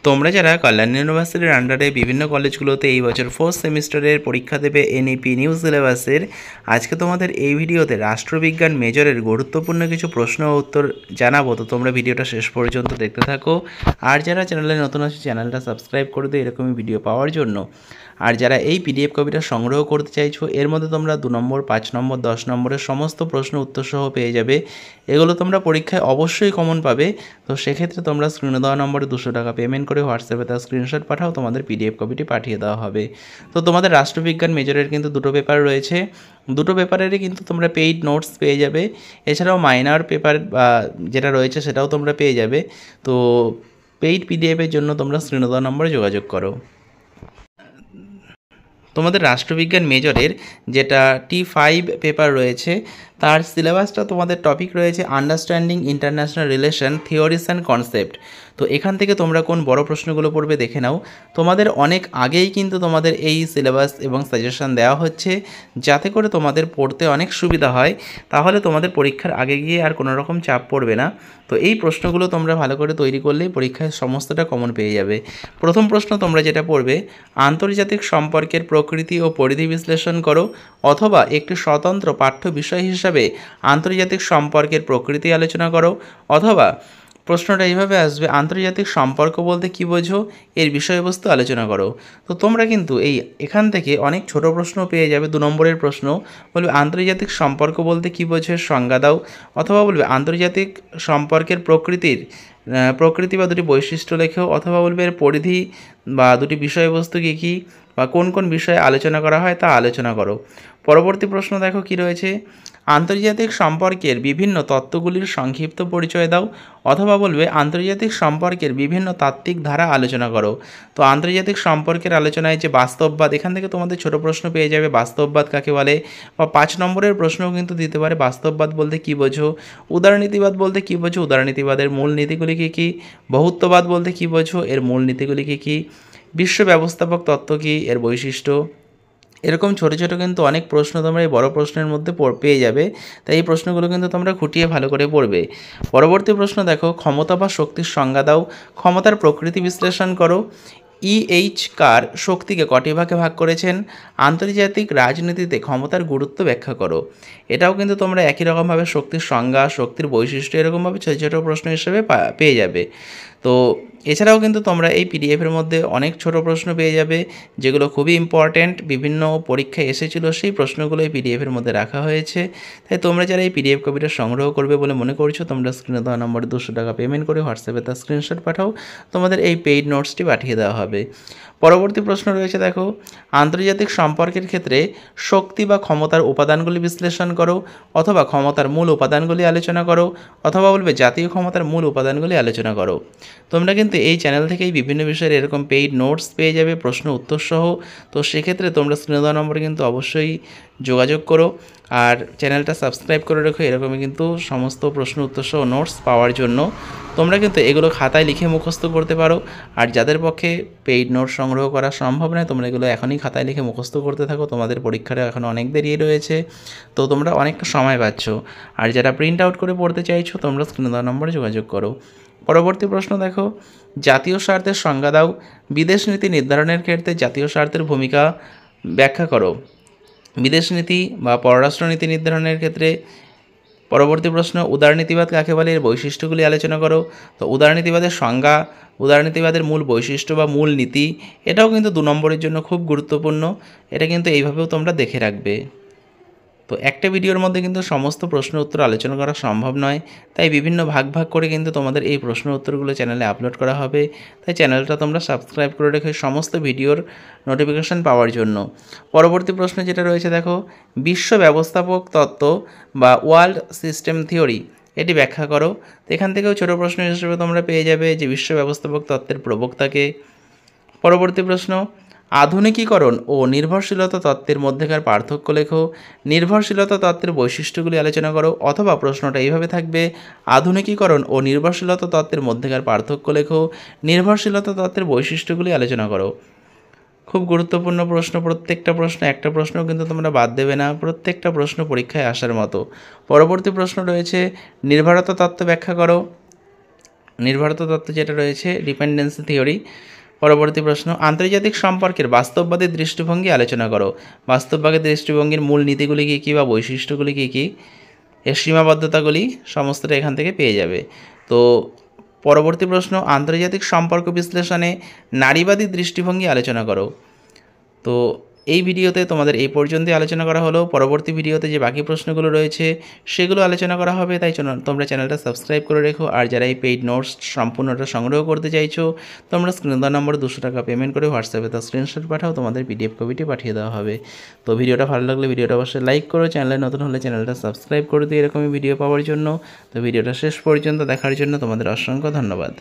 তোমরা যারা কল্যাণ ইউনিভার্সিটির আন্ডারে বিভিন্ন কলেজগুলোতে এই বছর 4th সেমিস্টারের পরীক্ষা দেবে এনইপি নিউ সিলেবাসের, আজকে তোমাদের এই ভিডিওতে রাষ্ট্রবিজ্ঞান মেজরের গুরুত্বপূর্ণ কিছু প্রশ্ন ও উত্তর জানাবো। তো তোমরা ভিডিওটা শেষ পর্যন্ত দেখতে থাকো। আর যারা চ্যানেলে নতুন আছে চ্যানেলটা সাবস্ক্রাইব করে দিও এরকমই ভিডিও পাওয়ার জন্য। আর যারা এই পিডিএফ কপিটা সংগ্রহ করতে চাইছো, এর মধ্যে তোমরা 2 নম্বর, 5 নম্বর, 10 নম্বরের সমস্ত প্রশ্ন উত্তর সহ পেয়ে যাবে। এগুলো তোমরা পরীক্ষায় অবশ্যই কমন পাবে। তো সেক্ষেত্রে তোমরা স্ক্রিনে দেওয়া নম্বরে 200 টাকা পেমেন্ট করে হোয়াটসঅ্যাপে তার স্ক্রিনশট পাঠাও, তোমাদের পিডিএফ কপিটি পাঠিয়ে দেওয়া হবে। তো তোমাদের রাষ্ট্রবিজ্ঞান মেজরের কিন্তু দুটো পেপার রয়েছে, দুটো পেপারেরই কিন্তু তোমরা পেইড নোটস পেয়ে যাবে। এছাড়াও মাইনর পেপার যেটা রয়েছে সেটাও তোমরা পেয়ে যাবে। তো পেইড পিডিএফের জন্য তোমরা স্ক্রিনে দেওয়া নম্বরে যোগাযোগ করো। তোমাদের রাষ্ট্রবিজ্ঞান মেজরের যেটা T5 পেপার রয়েছে তার সিলেবাসটা তোমাদের টপিক রয়েছে understanding international relation theories and concept. তো এখান থেকে তোমরা কোন বড় প্রশ্নগুলো পড়বে দেখে নাও। তোমাদের অনেক আগেই কিন্তু তোমাদের এই সিলেবাস এবং সাজেশন দেওয়া হচ্ছে, যাতে করে তোমাদের পড়তে অনেক সুবিধা হয়। তাহলে তোমাদের পরীক্ষার আগে গিয়ে আর কোনো রকম চাপ পড়বে না। তো এই প্রশ্নগুলো তোমরা ভালো করে তৈরি করলেই পরীক্ষায় সমস্তটা কমন পেয়ে যাবে। প্রথম প্রশ্ন তোমরা যেটা পড়বে, আন্তর্জাতিক সম্পর্কের প্রকৃতি ও পরিধি বিশ্লেষণ করো, অথবা একটি স্বতন্ত্র পাঠ্য বিষয় হিসাবে আন্তর্জাতিক সম্পর্কের প্রকৃতি আলোচনা করো, অথবা প্রশ্নটা এইভাবে আসবে, আন্তর্জাতিক সম্পর্ক বলতে কী বোঝো, এর বিষয়বস্তু আলোচনা করো। তো তোমরা কিন্তু এখান থেকে অনেক ছোট প্রশ্ন পেয়ে যাবে। 2 নম্বরের প্রশ্ন বলবে আন্তর্জাতিক সম্পর্ক বলতে কী বোঝো, এর সংজ্ঞা দাও, অথবা বলবে আন্তর্জাতিক সম্পর্কের প্রকৃতি বা দুটি বৈশিষ্ট্য লেখো, অথবা বলবে এর পরিধি বা দুটি বিষয়বস্তু কী কী বা কোন কোন বিষয়ে আলোচনা করা হয় তা আলোচনা করো। পরবর্তী প্রশ্ন দেখো কি রয়েছে, আন্তর্জাতিক সম্পর্কের বিভিন্ন তত্ত্বগুলির সংক্ষিপ্ত পরিচয় দাও, অথবা বলবে আন্তর্জাতিক সম্পর্কের বিভিন্ন তাত্ত্বিক ধারা আলোচনা করো। তো আন্তর্জাতিক সম্পর্কের আলোচনায় যে বাস্তববাদ, এখান থেকে তোমাদের ছোট প্রশ্ন পেয়ে যাবে, বাস্তববাদ কাকে বলে। বা 5 নম্বরের প্রশ্নও কিন্তু দিতে পারে, বাস্তববাদ বলতে কী বোঝো, উদারনীতিবাদ বলতে কী বোঝো, উদারনীতিবাদের মূল নীতিগুলি কী কী, বহুত্ববাদ বলতে কী বোঝো, এর মূল নীতিগুলি কী কী, বিশ্ব ব্যবস্থাপক তত্ত্ব কী, এর বৈশিষ্ট্য। এরকম ছোটো ছোটো কিন্তু অনেক প্রশ্ন তোমরা এই বড় প্রশ্নের মধ্যে পেয়ে যাবে। তাই এই প্রশ্নগুলো কিন্তু তোমরা খুঁটিয়ে ভালো করে পড়বে। পরবর্তী প্রশ্ন দেখো, ক্ষমতা বা শক্তির সংজ্ঞা দাও, ক্ষমতার প্রকৃতি বিশ্লেষণ করো, কার শক্তিকে কটি ভাগে ভাগ করেছেন, আন্তর্জাতিক রাজনীতিতে ক্ষমতার গুরুত্ব ব্যাখ্যা করো। এটাও কিন্তু তোমরা একই রকমভাবে শক্তির সংজ্ঞা, শক্তির বৈশিষ্ট্য এরকমভাবে ছোটো ছোটো প্রশ্ন হিসেবে পেয়ে যাবে। তো এছাড়াও কিন্তু তোমরা এই পিডিএফের মধ্যে অনেক ছোট প্রশ্ন পেয়ে যাবে, যেগুলো খুবই ইম্পর্ট্যান্ট, বিভিন্ন পরীক্ষায় এসেছিলো, সেই প্রশ্নগুলো এই পিডিএফের মধ্যে রাখা হয়েছে। তাই তোমরা যারা এই পিডিএফ কপিটা সংগ্রহ করবে বলে মনে করছো, তোমরা স্ক্রিনে দেওয়া নম্বরে 200 টাকা পেমেন্ট করে হোয়াটসঅ্যাপে তার স্ক্রিনশট পাঠাও, তোমাদের এই পেইড নোটসটি পাঠিয়ে দেওয়া হবে। পরবর্তী প্রশ্ন রয়েছে দেখো, আন্তর্জাতিক সম্পর্কের ক্ষেত্রে শক্তি বা ক্ষমতার উপাদানগুলি বিশ্লেষণ করো, অথবা ক্ষমতার মূল উপাদানগুলি আলোচনা করো, অথবা বলবে জাতীয় ক্ষমতার মূল উপাদানগুলি আলোচনা করো। তোমরা কিন্তু এই চ্যানেল থেকেই বিভিন্ন বিষয়ের এরকম পেইড নোটস পেয়ে যাবে, প্রশ্ন উত্তর সহ। তো সেক্ষেত্রে তোমরা স্ক্রিনে দেওয়া নম্বরে কিন্তু অবশ্যই যোগাযোগ করো, আর চ্যানেলটা সাবস্ক্রাইব করে রেখো এরকমই কিন্তু সমস্ত প্রশ্ন উত্তর সহ নোটস পাওয়ার জন্য। তোমরা কিন্তু এগুলো খাতায় লিখে মুখস্থ করতে পারো, আর যাদের পক্ষে পেইড নোট সংগ্রহ করা সম্ভব নয়, তোমরা এগুলো এখনই খাতায় লিখে মুখস্থ করতে থাকো। তোমাদের পরীক্ষাটা এখন অনেক দেরি রয়েছে, তো তোমরা অনেকটা সময় পাচ্ছ। আর যারা প্রিন্ট আউট করে পড়তে চাইছো, তোমরা স্ক্রিনে দেওয়া নম্বরে যোগাযোগ করো। পরবর্তী প্রশ্ন দেখো, জাতীয় স্বার্থের সংজ্ঞা দাও, বিদেশ নীতি নির্ধারণের ক্ষেত্রে জাতীয় স্বার্থের ভূমিকা ব্যাখ্যা করো। বিদেশ নীতি বা পররাষ্ট্রনীতি নির্ধারণের ক্ষেত্রে। পরবর্তী প্রশ্ন, উদারনীতিবাদ কাকে বলে, এর বৈশিষ্ট্যগুলি আলোচনা করো। তো উদারনীতিবাদের সংজ্ঞা, উদারনীতিবাদের মূল বৈশিষ্ট্য বা মূল নীতি, এটাও কিন্তু 2 নম্বরের জন্য খুব গুরুত্বপূর্ণ। এটা কিন্তু এইভাবেও তোমরা দেখে রাখবে। তো একটা ভিডিওর মধ্যে কিন্তু সমস্ত প্রশ্ন উত্তর আলোচনা করা সম্ভব নয়, তাই বিভিন্ন ভাগ ভাগ করে কিন্তু তোমাদের এই প্রশ্ন উত্তরগুলো চ্যানেলে আপলোড করা হবে। তাই চ্যানেলটা তোমরা সাবস্ক্রাইব করে রেখো সমস্ত ভিডিওর নোটিফিকেশান পাওয়ার জন্য। পরবর্তী প্রশ্ন যেটা রয়েছে দেখো, বিশ্ব ব্যবস্থাপক তত্ত্ব বা ওয়ার্ল্ড সিস্টেম থিওরি এটি ব্যাখ্যা করো। তো এখান থেকেও ছোটো প্রশ্ন হিসেবে তোমরা পেয়ে যাবে যে বিশ্ব ব্যবস্থাপক তত্ত্বের প্রবক্তাকে। পরবর্তী প্রশ্ন, আধুনিকীকরণ ও নির্ভরশীলতা তত্ত্বের মধ্যেকার পার্থক্য লেখো। নির্ভরশীলতা তত্ত্বের বৈশিষ্ট্যগুলি আলোচনা করো, অথবা প্রশ্নটা এইভাবে থাকবে, আধুনিকীকরণ ও নির্ভরশীলতা তত্ত্বের মধ্যেকার পার্থক্য লেখো, নির্ভরশীলতা তত্ত্বের বৈশিষ্ট্যগুলি আলোচনা করো। খুব গুরুত্বপূর্ণ প্রশ্ন, প্রত্যেকটা প্রশ্ন, একটা প্রশ্নও কিন্তু তোমরা বাদ দেবে না, প্রত্যেকটা প্রশ্ন পরীক্ষায় আসার মতো। পরবর্তী প্রশ্ন রয়েছে, নির্ভরতা তত্ত্ব ব্যাখ্যা করো। নির্ভরতা তত্ত্ব যেটা রয়েছে ডিপেন্ডেন্সি থিওরি। পরবর্তী প্রশ্ন, আন্তর্জাতিক সম্পর্কের বাস্তববাদী দৃষ্টিভঙ্গি আলোচনা করো। বাস্তববাদী দৃষ্টিভঙ্গির মূল নীতিগুলি কী কী বা বৈশিষ্ট্যগুলি কী কী, এর সীমাবদ্ধতাগুলি সমস্তটা এখান থেকে পেয়ে যাবে। তো পরবর্তী প্রশ্ন, আন্তর্জাতিক সম্পর্ক বিশ্লেষণে নারীবাদী দৃষ্টিভঙ্গি আলোচনা করো। তো এই ভিডিওতে তোমাদের এই পর্যন্তই আলোচনা করা হলো। পরবর্তী ভিডিওতে যে বাকি প্রশ্নগুলো রয়েছে সেগুলো আলোচনা করা হবে, তাই তোমরা চ্যানেলটা সাবস্ক্রাইব করে রেখো। আর যারা এই পেইড নোটস সম্পূর্ণটা সংগ্রহ করতে চাইছো, তোমরা স্ক্রিন দেওয়া নম্বরে 200 টাকা পেমেন্ট করে হোয়াটসঅ্যাপে তার স্ক্রিনশট পাঠাও, তোমাদের পিডিএফ কপিটি পাঠিয়ে দেওয়া হবে। তো ভিডিওটা ভালো লাগলে ভিডিওটা অবশ্যই লাইক করো, চ্যানেলে নতুন হলে চ্যানেলটা সাবস্ক্রাইব করে দিও এরকমই ভিডিও পাওয়ার জন্য। তো ভিডিওটা শেষ পর্যন্ত দেখার জন্য তোমাদের অসংখ্য ধন্যবাদ।